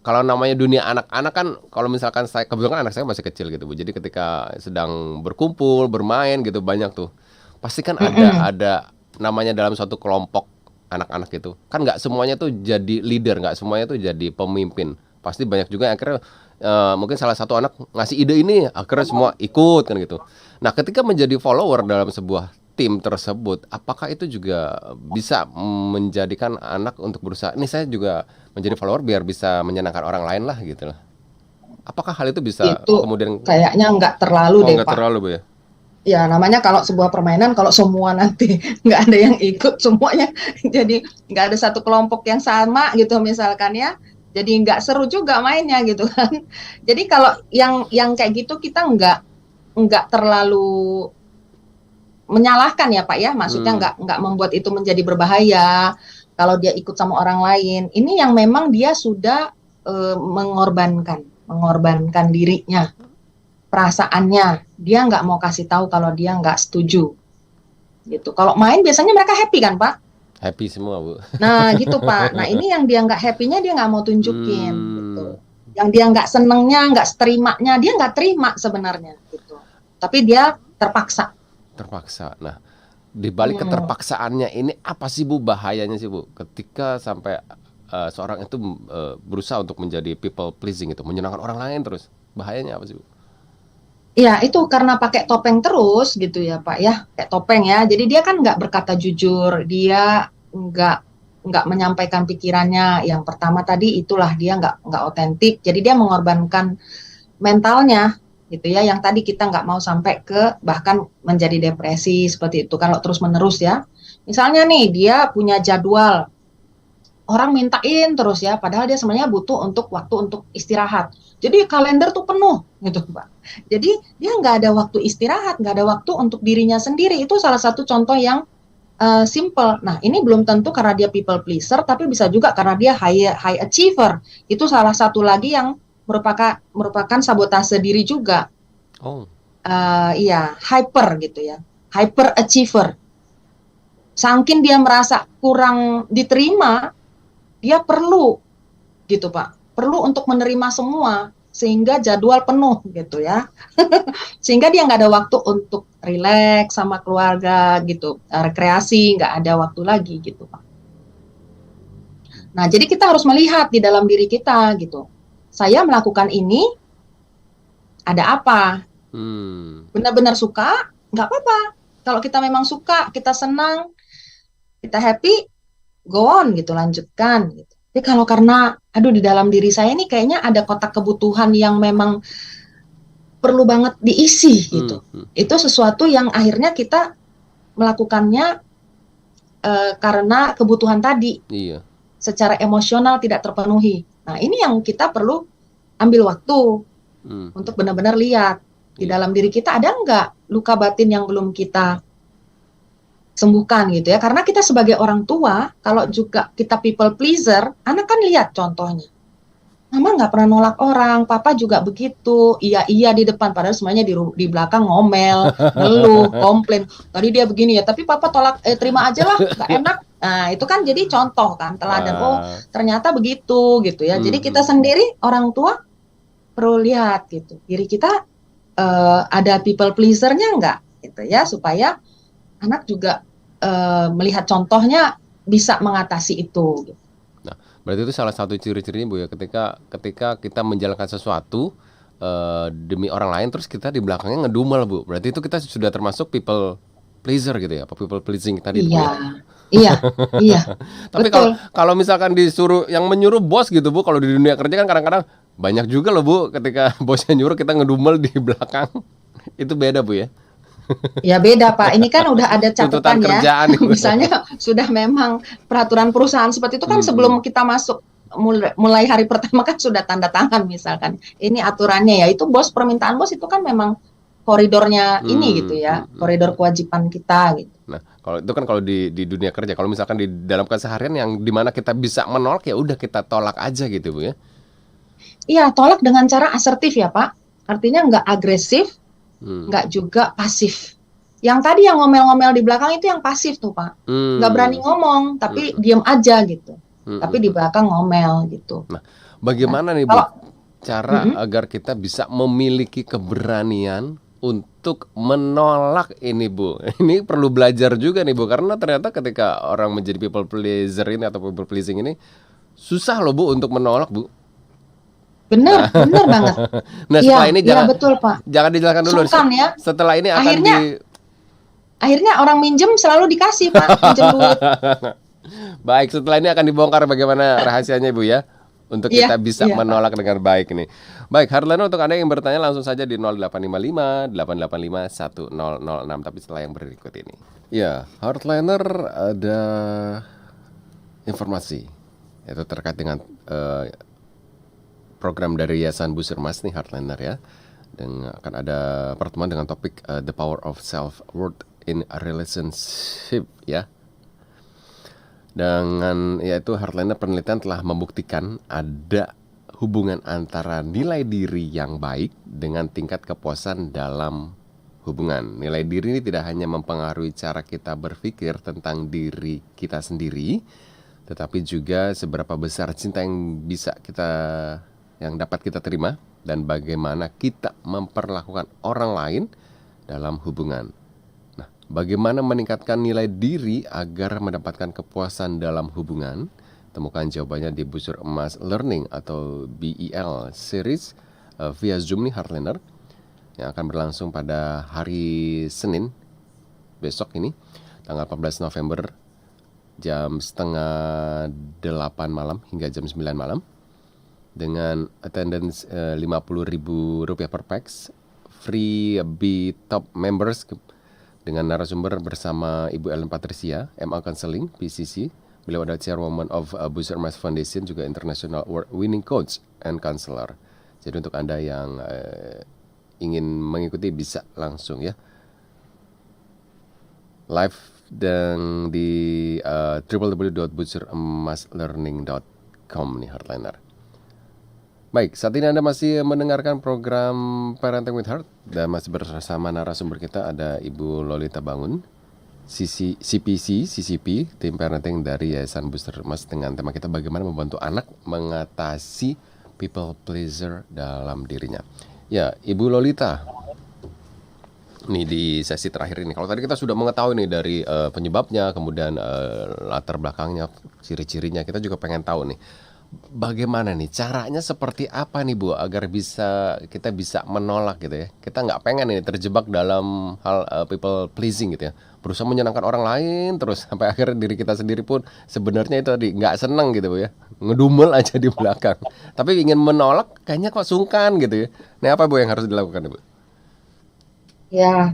kalau namanya dunia anak-anak kan, kalau misalkan saya, kebetulan anak saya masih kecil gitu Bu. Jadi ketika sedang berkumpul, bermain gitu banyak tuh, pasti kan ada namanya dalam suatu kelompok anak-anak gitu. Kan nggak semuanya tuh jadi leader, nggak semuanya tuh jadi pemimpin. Pasti banyak juga yang akhirnya mungkin salah satu anak ngasih ide ini, akhirnya semua ikut kan gitu. Nah, ketika menjadi follower dalam sebuah tim tersebut, apakah itu juga bisa menjadikan anak untuk berusaha, ini saya juga menjadi follower biar bisa menyenangkan orang lain lah gitu lah. Apakah hal itu bisa Itu kemudian kayaknya nggak terlalu deh nggak Pak. terlalu Bu ya? Ya namanya kalau sebuah permainan, kalau semua nanti nggak ada yang ikut semuanya, jadi nggak ada satu kelompok yang sama gitu misalkan ya, jadi nggak seru juga mainnya gitu kan. Jadi kalau yang kayak gitu kita nggak terlalu menyalahkan ya Pak ya, maksudnya nggak membuat itu menjadi berbahaya kalau dia ikut sama orang lain. Ini yang memang dia sudah mengorbankan dirinya, perasaannya, dia nggak mau kasih tahu kalau dia nggak setuju gitu. Kalau main biasanya mereka happy kan Pak? Happy semua Bu. Nah gitu Pak. Nah ini yang dia nggak happy-nya dia nggak mau tunjukin gitu. Yang dia nggak senengnya, nggak terimanya, dia nggak terima sebenarnya gitu. Tapi dia terpaksa. Nah, di balik keterpaksaannya ini apa sih Bu bahayanya sih Bu? Ketika sampai seorang itu berusaha untuk menjadi people pleasing itu, menyenangkan orang lain terus, bahayanya apa sih Bu? Ya itu karena pakai topeng terus gitu ya Pak ya, kayak topeng ya. Jadi dia kan nggak berkata jujur, dia nggak menyampaikan pikirannya. Yang pertama tadi itulah dia nggak otentik. Jadi dia mengorbankan mentalnya gitu ya. Yang tadi kita nggak mau sampai ke bahkan menjadi depresi seperti itu kalau terus menerus ya. Misalnya nih dia punya jadwal, orang mintain terus ya, padahal dia sebenarnya butuh waktu untuk istirahat. Jadi kalender tuh penuh gitu Pak. Jadi dia nggak ada waktu istirahat, nggak ada waktu untuk dirinya sendiri. Itu salah satu contoh yang simple. Nah ini belum tentu karena dia people pleaser, tapi bisa juga karena dia high achiever. Itu salah satu lagi yang merupakan sabotase diri juga. Oh. Iya, hyper gitu ya, hyper achiever. Saking dia merasa kurang diterima, dia perlu gitu Pak, perlu untuk menerima semua sehingga jadwal penuh gitu ya. Sehingga dia nggak ada waktu untuk rileks sama keluarga gitu, rekreasi, nggak ada waktu lagi gitu Pak. Nah, jadi kita harus melihat di dalam diri kita gitu. Saya melakukan ini ada apa? Benar-benar suka, nggak apa-apa. Kalau kita memang suka, kita senang, kita happy, go on gitu, lanjutkan gitu. Tapi kalau karena, aduh di dalam diri saya ini kayaknya ada kotak kebutuhan yang memang perlu banget diisi gitu. Itu sesuatu yang akhirnya kita melakukannya karena kebutuhan tadi. Iya. Secara emosional tidak terpenuhi. Nah, ini yang kita perlu ambil waktu untuk benar-benar lihat di dalam diri kita ada nggak luka batin yang belum kita sembuhkan gitu ya. Karena kita sebagai orang tua, kalau juga kita people pleaser, anak kan lihat contohnya. Mama nggak pernah nolak orang, papa juga begitu, iya di depan, padahal semuanya di belakang ngomel, ngeluh, komplain. Tadi dia begini ya, tapi papa terima aja lah, nggak enak. Nah itu kan jadi contoh kan, teladan. Oh ternyata begitu gitu ya. Jadi kita sendiri orang tua perlu lihat gitu, diri kita ada people pleaser-nya nggak, gitu ya, supaya anak juga melihat contohnya bisa mengatasi itu. Gitu. Berarti itu salah satu ciri-cirinya Bu ya, ketika kita menjalankan sesuatu demi orang lain terus kita di belakangnya ngedumel Bu. Berarti itu kita sudah termasuk people pleaser gitu ya, people pleasing tadi Bu ya. Iya. Tapi kalau misalkan disuruh yang menyuruh bos gitu Bu, kalau di dunia kerja kan kadang-kadang banyak juga loh Bu, ketika bosnya nyuruh kita ngedumel di belakang. Itu beda Bu ya. Ya beda Pak, ini kan udah ada catatan ya. Nih, misalnya sudah memang peraturan perusahaan seperti itu kan sebelum kita masuk mulai hari pertama kan sudah tanda tangan misalkan. Ini aturannya ya, itu permintaan bos itu kan memang koridornya ini gitu ya, koridor kewajiban kita gitu. Nah, kalau itu kan kalau di dunia kerja, kalau misalkan di dalam keseharian yang dimana kita bisa menolak ya udah kita tolak aja gitu Bu ya. Iya, tolak dengan cara asertif ya Pak. Artinya nggak agresif, nggak juga pasif. Yang tadi yang ngomel-ngomel di belakang itu yang pasif tuh Pak. Nggak berani ngomong, tapi diem aja gitu. Tapi di belakang ngomel gitu. Nah, bagaimana nih Bu cara agar kita bisa memiliki keberanian untuk menolak ini Bu? Ini perlu belajar juga nih Bu, karena ternyata ketika orang menjadi people pleaser ini atau people pleasing ini susah loh Bu untuk menolak Bu. Benar banget. Nah setelah ini betul Pak. Jangan dijelaskan dulu. Ya. Setelah ini akan akhirnya orang minjem selalu dikasih Pak, minjem duit. Baik, setelah ini akan dibongkar bagaimana rahasianya Bu ya, untuk kita bisa menolak dengan baik nih. Baik, Heartliner, untuk Anda yang bertanya langsung saja di 0855 885 1006. Tapi setelah yang berikut ini. Ya, Heartliner, ada informasi yaitu terkait dengan program dari Yayasan Busur Emas nih, Heartliner ya. Dan akan ada pertemuan dengan topik The Power of Self-Worth in a Relationship ya. Dengan yaitu Heartliner, penelitian telah membuktikan ada hubungan antara nilai diri yang baik dengan tingkat kepuasan dalam hubungan. Nilai diri ini tidak hanya mempengaruhi cara kita berpikir tentang diri kita sendiri, tetapi juga seberapa besar cinta yang dapat kita terima dan bagaimana kita memperlakukan orang lain dalam hubungan. Nah, bagaimana meningkatkan nilai diri agar mendapatkan kepuasan dalam hubungan? Temukan jawabannya di Busur Emas Learning atau BEL series via Zoom nih, Heartliner, yang akan berlangsung pada hari Senin besok ini, tanggal 14 November jam 7:30 malam hingga jam 9 malam. Dengan attendance Rp50.000 per pax, free B top members dengan narasumber bersama Ibu Ellen Patricia, MA Counseling, PCC. Beliau adalah Chairwoman of Busur Emas Foundation, juga International Award Winning Coach and Counselor. Jadi untuk Anda yang ingin mengikuti bisa langsung ya live dan di www.busuremaslearning.com nih, Heartliner. Baik, saat ini Anda masih mendengarkan program Parenting with Heart dan masih bersama narasumber kita ada Ibu Lolita Bangun CCP, Tim Parenting dari Yayasan Booster Emas dengan tema kita bagaimana membantu anak mengatasi people pleaser dalam dirinya. Ya, Ibu Lolita, nih di sesi terakhir ini. Kalau tadi kita sudah mengetahui nih dari penyebabnya, kemudian latar belakangnya, ciri-cirinya, kita juga pengen tahu nih. Bagaimana nih caranya seperti apa nih Bu agar kita bisa menolak gitu ya. Kita nggak pengen ini terjebak dalam hal people pleasing gitu ya. Berusaha menyenangkan orang lain terus sampai akhirnya diri kita sendiri pun sebenarnya itu tadi nggak seneng gitu Bu ya. Ngedumel aja di belakang. Tapi ingin menolak kayaknya kok sungkan gitu ya. Nah apa Bu yang harus dilakukan Bu? Ya,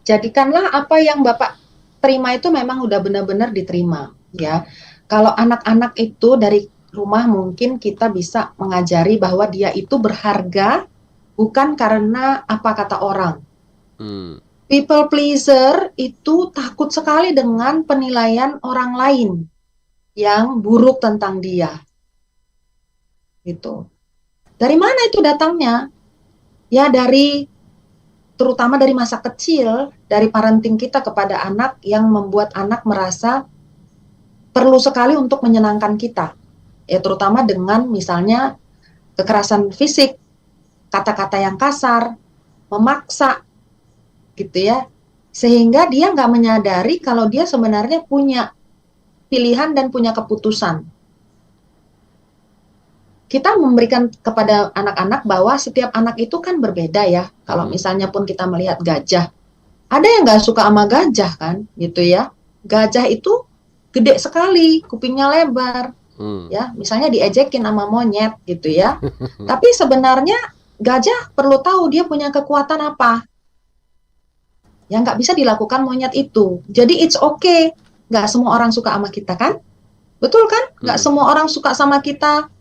jadikanlah apa yang Bapak terima itu memang udah benar-benar diterima, ya. Kalau anak-anak itu dari rumah mungkin kita bisa mengajari bahwa dia itu berharga bukan karena apa kata orang. Hmm. People pleaser itu takut sekali dengan penilaian orang lain yang buruk tentang dia. Gitu. Dari mana itu datangnya? Ya terutama dari masa kecil, dari parenting kita kepada anak yang membuat anak merasa perlu sekali untuk menyenangkan kita. Ya, terutama dengan misalnya kekerasan fisik, kata-kata yang kasar, memaksa, gitu ya. Sehingga dia nggak menyadari kalau dia sebenarnya punya pilihan dan punya keputusan. Kita memberikan kepada anak-anak bahwa setiap anak itu kan berbeda ya. Kalau misalnya pun kita melihat gajah, ada yang nggak suka sama gajah kan, gitu ya. Gajah itu gede sekali, kupingnya lebar, ya. Misalnya diejekin sama monyet, gitu ya. Tapi sebenarnya gajah perlu tahu dia punya kekuatan apa, yang nggak bisa dilakukan monyet itu. Jadi it's okay, nggak semua orang suka sama kita kan, betul kan? Nggak semua orang suka sama kita.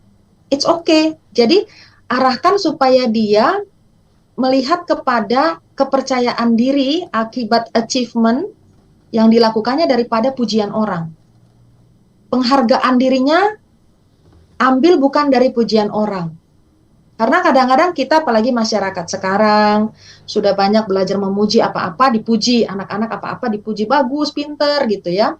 It's okay. Jadi arahkan supaya dia melihat kepada kepercayaan diri akibat achievement yang dilakukannya daripada pujian orang. Penghargaan dirinya ambil bukan dari pujian orang. Karena kadang-kadang kita apalagi masyarakat sekarang sudah banyak belajar memuji apa-apa dipuji, anak-anak apa-apa dipuji bagus, pinter gitu ya.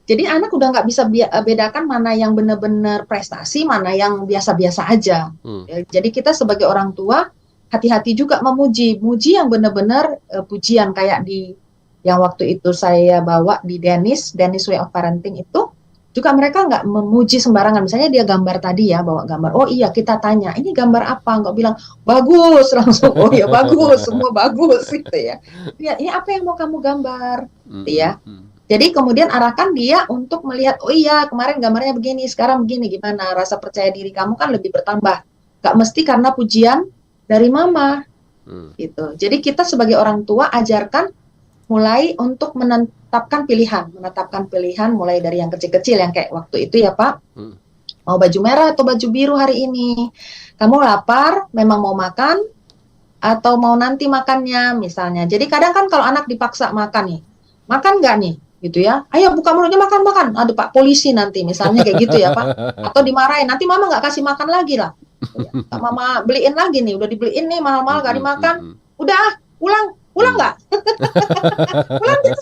Jadi anak udah nggak bisa bedakan mana yang benar-benar prestasi, mana yang biasa-biasa aja. Ya, jadi kita sebagai orang tua hati-hati juga memuji yang benar-benar pujian kayak di yang waktu itu saya bawa di Dennis Way of Parenting itu juga mereka nggak memuji sembarangan. Misalnya dia gambar tadi ya, bawa gambar. Oh iya kita tanya, ini gambar apa? Nggak bilang bagus langsung. Oh ya bagus, semua bagus gitu ya. Ya ini apa yang mau kamu gambar, gitu ya. Jadi kemudian arahkan dia untuk melihat, oh iya kemarin gambarnya begini, sekarang begini, gimana? Rasa percaya diri kamu kan lebih bertambah. Gak mesti karena pujian dari mama. Gitu. Jadi kita sebagai orang tua ajarkan mulai untuk menetapkan pilihan mulai dari yang kecil-kecil, yang kayak waktu itu ya Pak, mau baju merah atau baju biru hari ini. Kamu lapar, memang mau makan, atau mau nanti makannya misalnya. Jadi kadang kan kalau anak dipaksa makan nih, makan nggak nih? Gitu ya, ayo buka mulutnya makan. Aduh Pak polisi nanti misalnya kayak gitu ya Pak, atau dimarahin nanti mama nggak kasih makan lagi lah, mama beliin lagi nih, udah dibeliin nih mahal-mahal nggak dimakan, udah pulang nggak, pulang gitu.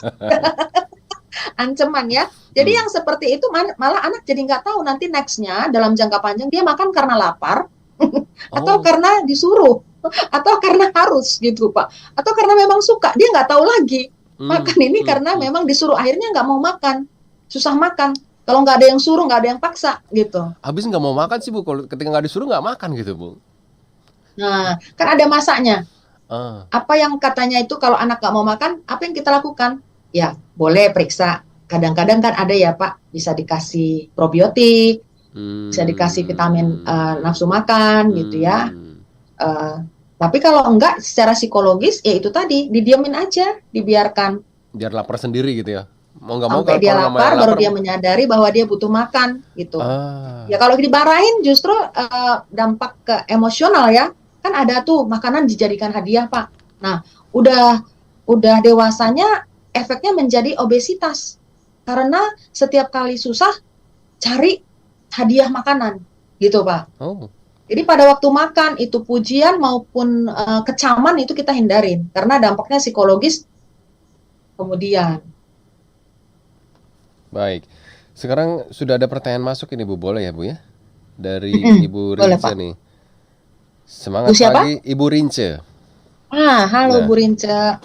Ancaman ya. Jadi yang seperti itu malah anak jadi nggak tahu nanti nextnya dalam jangka panjang dia makan karena lapar atau karena disuruh atau karena harus gitu Pak, atau karena memang suka, dia nggak tahu lagi. Makan ini karena memang disuruh, akhirnya nggak mau makan, susah makan. Kalau nggak ada yang suruh, nggak ada yang paksa gitu. Habis nggak mau makan sih Bu, kalau ketika nggak disuruh nggak makan gitu Bu. Nah, kan ada masanya. Apa yang katanya itu kalau anak nggak mau makan, apa yang kita lakukan? Ya, boleh periksa. Kadang-kadang kan ada ya Pak, bisa dikasih probiotik, bisa dikasih vitamin nafsu makan gitu ya. Tapi kalau enggak secara psikologis, ya itu tadi, didiamin aja, dibiarkan. Biar lapar sendiri gitu ya. Mau nggak mau sampai dia lapar, baru dia menyadari bahwa dia butuh makan gitu. Ya kalau dimarahin justru dampak ke emosional ya. Kan ada tuh makanan dijadikan hadiah Pak. Nah, udah dewasanya efeknya menjadi obesitas. Karena setiap kali susah cari hadiah makanan gitu Pak. Jadi pada waktu makan itu pujian maupun kecaman itu kita hindarin karena dampaknya psikologis kemudian. Baik. Sekarang sudah ada pertanyaan masuk ini Bu, boleh ya Bu ya? Dari Ibu Boleh Rince Pak. nih. Bu Semangat siapa? pagi Ibu Rince. Halo Nah, Bu Rinca.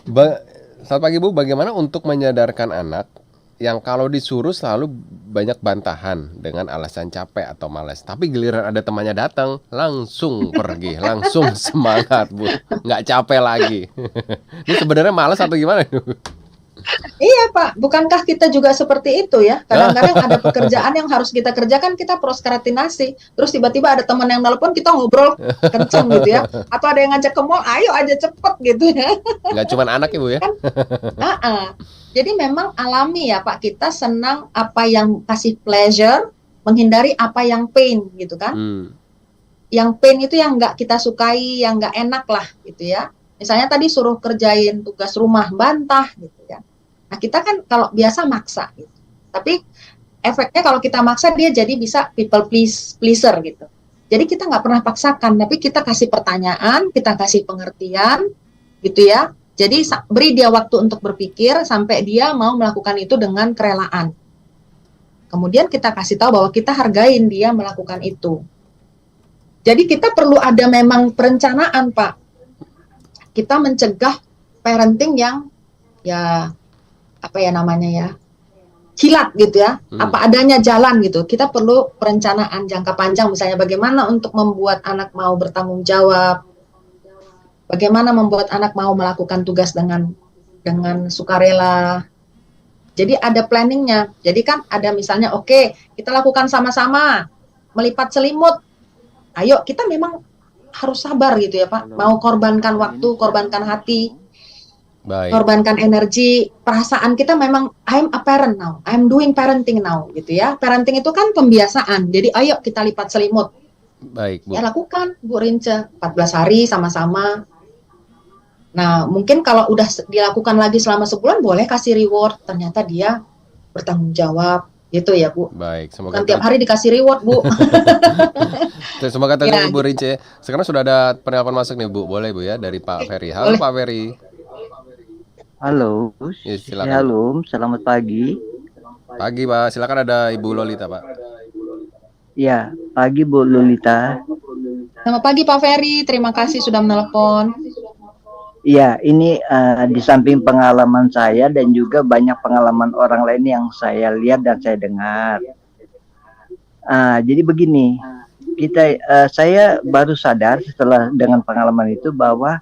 selamat pagi Bu, bagaimana untuk menyadarkan anak yang kalau disuruh selalu banyak bantahan dengan alasan capek atau malas, tapi giliran ada temannya datang langsung pergi, langsung semangat Bu, nggak capek lagi. Ini sebenarnya malas atau gimana Bu? Iya Pak, bukankah kita juga seperti itu ya? Kadang-kadang ada pekerjaan yang harus kita kerjakan, kita prokrastinasi. Terus tiba-tiba ada teman yang nelpon, kita ngobrol kenceng gitu ya. Atau ada yang ngajak ke mall, ayo aja cepet gitu ya. Nggak cuma anak ya Bu ya? Kan, jadi memang alami ya Pak, kita senang apa yang kasih pleasure, menghindari apa yang pain gitu kan. Yang pain itu yang nggak kita sukai, yang nggak enak lah gitu ya. Misalnya tadi suruh kerjain tugas rumah, bantah gitu ya. Nah kita kan kalau biasa maksa gitu. Tapi efeknya kalau kita maksa dia jadi bisa people pleaser gitu. Jadi kita nggak pernah paksakan, tapi kita kasih pertanyaan, kita kasih pengertian gitu ya. Jadi beri dia waktu untuk berpikir sampai dia mau melakukan itu dengan kerelaan. Kemudian kita kasih tahu bahwa kita hargain dia melakukan itu. Jadi kita perlu ada memang perencanaan Pak. Kita mencegah parenting yang ya apa ya namanya ya, kilat gitu ya, apa adanya jalan gitu. Kita perlu perencanaan jangka panjang, misalnya bagaimana untuk membuat anak mau bertanggung jawab, bagaimana membuat anak mau melakukan tugas dengan sukarela. Jadi ada planningnya. Jadi kan ada misalnya, oke, kita lakukan sama-sama melipat selimut. Ayo, kita memang harus sabar gitu ya Pak. Mau korbankan waktu, korbankan hati. Baik. Korbankan energi, perasaan kita memang I'm a parent now, I'm doing parenting now gitu ya. Parenting itu kan pembiasaan. Jadi ayo kita lipat selimut. Baik, Bu. Ya lakukan Bu Rince, 14 hari sama-sama. Nah, mungkin kalau udah dilakukan lagi selama sebulan boleh kasih reward. Ternyata dia bertanggung jawab gitu ya Bu. Baik, semoga tiap hari dikasih reward Bu. Semoga terjadi ya, Bu Rince. Sekarang sudah ada penelpon masuk nih Bu, boleh Bu ya, dari Pak Ferry. Halo boleh. Pak Ferry. Halo, ya, silakan. Halo, selamat pagi. Pagi Pak, silakan ada Ibu Lolita Pak. Ya, pagi Bu Lolita. Selamat pagi Pak Ferry, terima kasih sudah menelpon. Iya, ini di samping pengalaman saya dan juga banyak pengalaman orang lain yang saya lihat dan saya dengar. Jadi begini, saya baru sadar setelah dengan pengalaman itu bahwa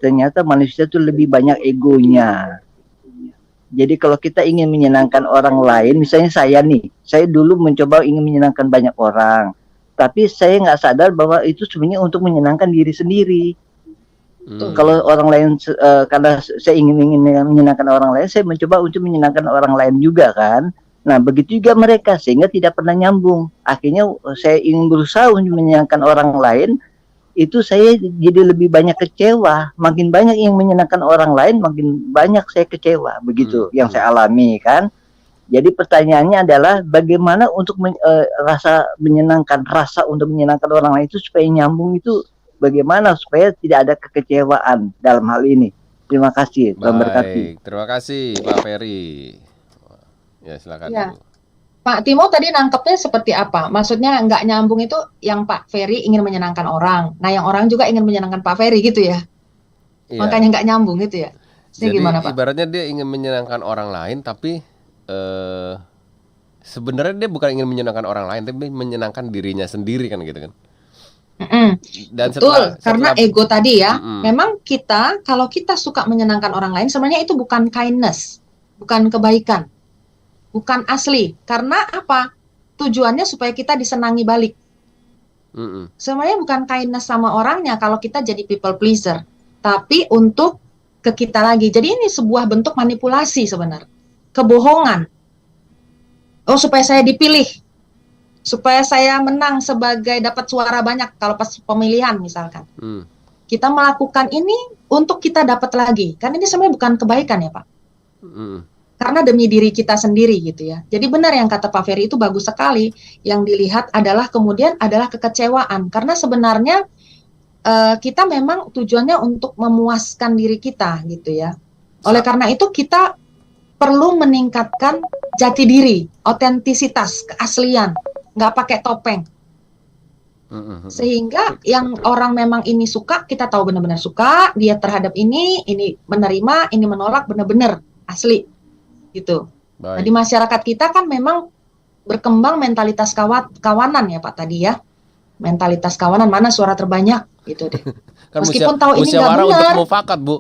ternyata manusia itu lebih banyak egonya. Jadi kalau kita ingin menyenangkan orang lain, misalnya saya nih, saya dulu mencoba ingin menyenangkan banyak orang, tapi saya nggak sadar bahwa itu sebenarnya untuk menyenangkan diri sendiri. Kalau orang lain, karena saya ingin menyenangkan orang lain, saya mencoba untuk menyenangkan orang lain juga kan. Nah begitu juga mereka, sehingga tidak pernah nyambung. Akhirnya saya ingin berusaha untuk menyenangkan orang lain, itu saya jadi lebih banyak kecewa. Makin banyak yang menyenangkan orang lain, makin banyak saya kecewa. Begitu yang saya alami kan. Jadi pertanyaannya adalah bagaimana untuk rasa menyenangkan, rasa untuk menyenangkan orang lain itu supaya nyambung, itu bagaimana supaya tidak ada kekecewaan dalam hal ini. Terima kasih. Baik, terima kasih Pak Ferry. Ya silakan. Ya. Pak Timo tadi nangkepnya seperti apa? Maksudnya nggak nyambung itu yang Pak Ferry ingin menyenangkan orang. Nah yang orang juga ingin menyenangkan Pak Ferry gitu ya? Iya. Makanya nggak nyambung gitu ya? Jadi gimana, Pak? Ibaratnya dia ingin menyenangkan orang lain, tapi sebenarnya dia bukan ingin menyenangkan orang lain, tapi menyenangkan dirinya sendiri kan gitu kan? Dan betul, karena ego tadi ya. Memang kita, kalau kita suka menyenangkan orang lain, sebenarnya itu bukan kindness, bukan kebaikan. Bukan asli, karena apa? Tujuannya supaya kita disenangi balik. Sebenarnya bukan kindness sama orangnya kalau kita jadi people pleaser, tapi untuk ke kita lagi. Jadi ini sebuah bentuk manipulasi sebenarnya, kebohongan. Oh supaya saya dipilih, supaya saya menang sebagai dapat suara banyak kalau pas pemilihan misalkan. Kita melakukan ini untuk kita dapat lagi, kan ini sebenarnya bukan kebaikan ya Pak. Karena demi diri kita sendiri gitu ya. Jadi benar yang kata Pak Ferry itu bagus sekali. Yang dilihat adalah kemudian adalah kekecewaan. Karena sebenarnya kita memang tujuannya untuk memuaskan diri kita gitu ya. Oleh karena itu kita perlu meningkatkan jati diri, otentisitas, keaslian, nggak pakai topeng. Sehingga yang orang memang ini suka, kita tahu benar-benar suka, dia terhadap ini menerima, ini menolak, benar-benar asli, gitu. Nah, di masyarakat kita kan memang berkembang mentalitas kawanan ya Pak tadi ya, mentalitas kawanan, mana suara terbanyak, gitu deh. Kan Meskipun tahu ini nggak musyawarah benar. untuk mufakat, Bu.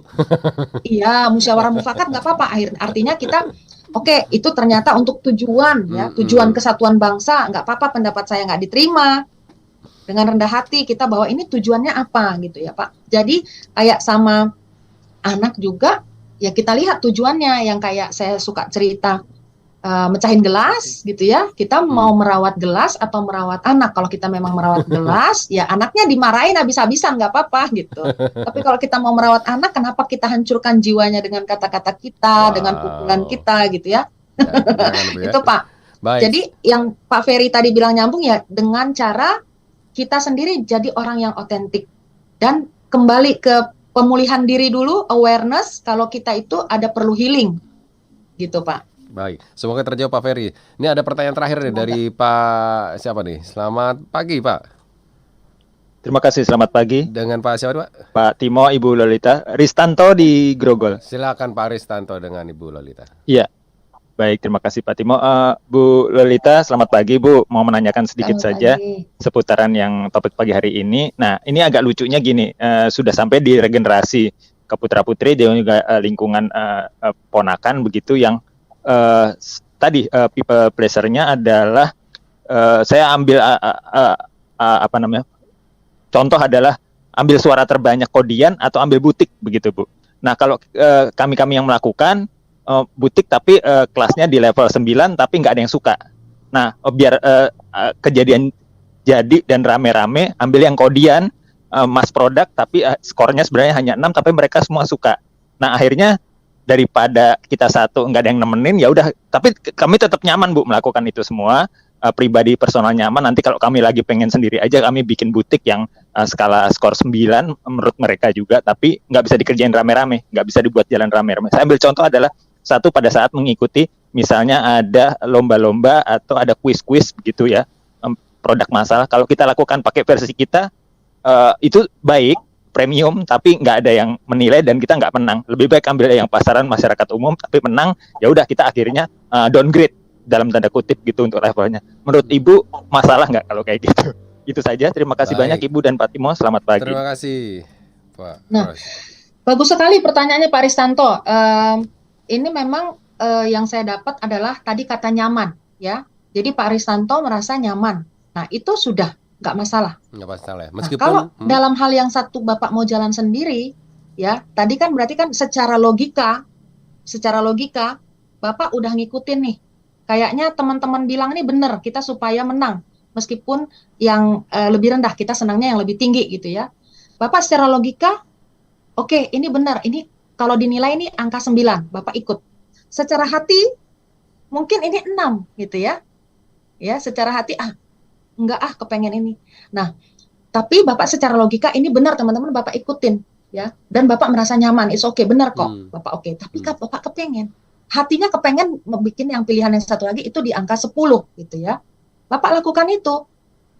Iya, musyawarah mufakat nggak apa-apa. Artinya kita, oke, itu ternyata untuk tujuan ya, tujuan kesatuan bangsa, nggak apa-apa pendapat saya nggak diterima. Dengan rendah hati kita bahwa ini tujuannya apa gitu ya Pak. Jadi kayak sama anak juga, ya kita lihat tujuannya. Yang kayak saya suka cerita, mecahin gelas gitu ya, kita mau merawat gelas atau merawat anak. Kalau kita memang merawat gelas, ya anaknya dimarahin habis-habisan nggak apa-apa gitu. Tapi kalau kita mau merawat anak, kenapa kita hancurkan jiwanya dengan kata-kata kita, dengan pukulan kita gitu ya. Itu Pak. Baik. Jadi yang Pak Ferry tadi bilang nyambung ya, dengan cara kita sendiri jadi orang yang otentik dan kembali ke pemulihan diri dulu, awareness kalau kita itu ada perlu healing gitu Pak. Baik, semoga terjawab Pak Ferry. Ini ada pertanyaan terakhir nih dari Pak siapa nih? Selamat pagi Pak. Terima kasih, selamat pagi. Dengan Pak siapa Pak? Pak Timo, Ibu Lolita. Ristanto di Grogol. Silakan Pak Ristanto dengan Ibu Lolita. Iya, baik, terima kasih Pak Timo. Bu Lolita, selamat pagi Bu. Mau menanyakan sedikit saja seputaran yang topik pagi hari ini. Nah, ini agak lucunya gini, sudah sampai di regenerasi ke putra-putri dan juga lingkungan ponakan begitu yang tadi people pleasure-nya adalah saya ambil apa namanya? Contoh adalah ambil suara terbanyak kodian atau ambil butik begitu Bu. Nah, kalau kami yang melakukan butik tapi kelasnya di level 9 tapi nggak ada yang suka. Nah, biar kejadian jadi dan rame-rame ambil yang kodian mass product tapi skornya sebenarnya hanya 6 tapi mereka semua suka. Nah, akhirnya daripada kita satu nggak ada yang nemenin, ya udah. Tapi kami tetap nyaman Bu melakukan itu semua, pribadi personal nyaman. Nanti kalau kami lagi pengen sendiri aja, kami bikin butik yang skala skor 9 menurut mereka juga, tapi nggak bisa dikerjain rame-rame, nggak bisa dibuat jalan rame-rame. Saya ambil contoh adalah satu pada saat mengikuti misalnya ada lomba-lomba atau ada kuis-kuis begitu ya, produk masalah. Kalau kita lakukan pakai versi kita, itu baik, premium, tapi nggak ada yang menilai dan kita nggak menang. Lebih baik ambil yang pasaran masyarakat umum tapi menang, ya udah kita akhirnya downgrade dalam tanda kutip gitu untuk levelnya. Menurut Ibu masalah nggak kalau kayak gitu? Itu saja. Terima kasih banyak Ibu dan Pak Timo. Selamat pagi. Terima kasih Pak. Nah, bagus sekali pertanyaannya Pak Ristanto. Ini memang yang saya dapat adalah tadi kata nyaman ya. Jadi Pak Ristanto merasa nyaman. Nah, itu sudah nggak masalah. Nggak masalah ya. Meskipun kalau dalam hal yang satu Bapak mau jalan sendiri, ya tadi kan berarti kan secara logika Bapak udah ngikutin nih. Kayaknya teman-teman bilang ini benar, kita supaya menang. Meskipun yang lebih rendah, kita senangnya yang lebih tinggi gitu ya. Bapak secara logika, oke, ini benar. Ini kalau dinilai ini angka 9, Bapak ikut. Secara hati, mungkin ini 6 gitu ya. Ya, secara hati, enggak kepengen ini. Nah, tapi Bapak secara logika ini benar teman-teman, Bapak ikutin ya. Dan Bapak merasa nyaman, it's okay, benar kok. Bapak oke. Tapi Bapak kepengen. Hatinya kepengen bikin yang pilihan yang satu lagi itu di angka 10 gitu ya. Bapak lakukan itu.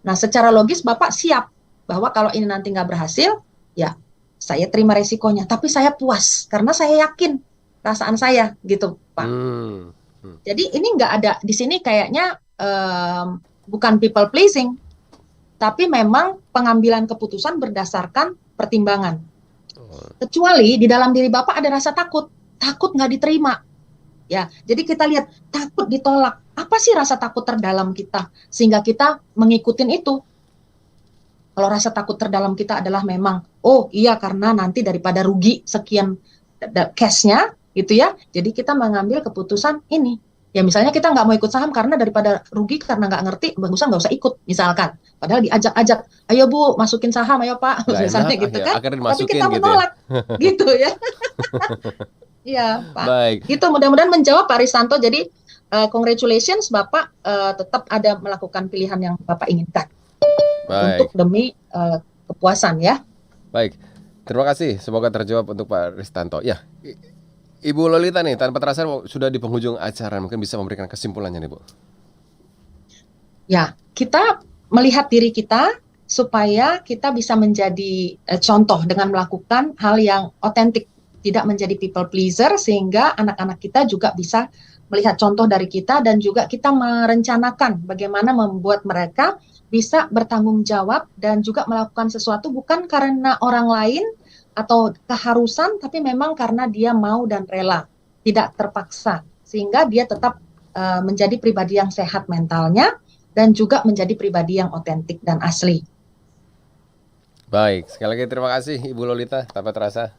Nah, secara logis Bapak siap bahwa kalau ini nanti nggak berhasil, ya saya terima resikonya. Tapi saya puas karena saya yakin perasaan saya gitu, Pak. Jadi ini nggak ada di sini kayaknya bukan people pleasing, tapi memang pengambilan keputusan berdasarkan pertimbangan. Kecuali di dalam diri Bapak ada rasa takut nggak diterima. Ya, jadi kita lihat takut ditolak. Apa sih rasa takut terdalam kita sehingga kita mengikutin itu? Kalau rasa takut terdalam kita adalah memang, oh iya karena nanti daripada rugi sekian cash-nya gitu ya. Jadi kita mengambil keputusan ini. Ya misalnya kita nggak mau ikut saham karena daripada rugi karena nggak ngerti, bagusan nggak usah ikut misalkan. Padahal diajak-ajak, ayo Bu masukin saham, ayo Pak, misalnya gitu kan. Tapi kita menolak, gitu ya. Iya Pak. Baik. Gitu mudah-mudahan menjawab Pak Ristanto. Jadi congratulations Bapak tetap ada melakukan pilihan yang Bapak inginkan. Baik. Untuk demi kepuasan ya. Baik. Terima kasih. Semoga terjawab untuk Pak Ristanto. Ya. Ibu Lolita nih, tanpa terasa sudah di penghujung acara, mungkin bisa memberikan kesimpulannya nih Bu. Ya, kita melihat diri kita supaya kita bisa menjadi contoh dengan melakukan hal yang otentik, tidak menjadi people pleaser, sehingga anak-anak kita juga bisa melihat contoh dari kita, dan juga kita merencanakan bagaimana membuat mereka bisa bertanggung jawab dan juga melakukan sesuatu bukan karena orang lain atau keharusan, tapi memang karena dia mau dan rela, tidak terpaksa, sehingga dia tetap menjadi pribadi yang sehat mentalnya dan juga menjadi pribadi yang otentik dan asli. Baik, sekali lagi terima kasih Ibu Lolita, tanpa terasa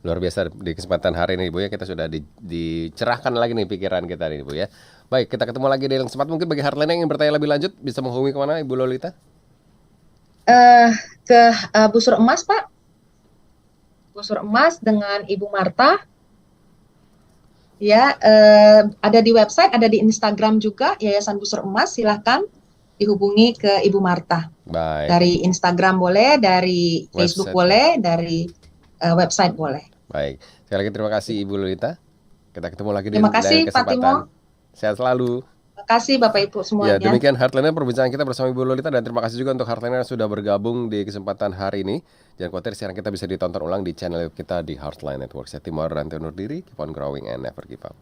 luar biasa di kesempatan hari ini Ibu ya, kita sudah dicerahkan lagi nih pikiran kita nih Ibu ya. Baik, kita ketemu lagi di lain kesempatan. Mungkin bagi Heartline yang ingin bertanya lebih lanjut bisa menghubungi kemana Ibu Lolita? Ke Busur Emas, Pak. Busur Emas dengan Ibu Marta. Ya, ada di website, ada di Instagram juga, Yayasan Busur Emas. Silahkan dihubungi ke Ibu Marta. Baik. Dari Instagram boleh, dari Facebook boleh, dari website boleh. Baik, sekali lagi terima kasih Ibu Lolita. Kita ketemu lagi Terima di kasih, lain kesempatan. Pak Timo. Sehat selalu. Terima kasih Bapak Ibu semuanya. Ya, demikian Heartliner perbincangan kita bersama Ibu Lolita, dan terima kasih juga untuk Heartliner yang sudah bergabung di kesempatan hari ini. Jangan khawatir, siaran kita bisa ditonton ulang di channel kita di Heartline Network. Saya Timur dan undur diri, keep on growing and never give up.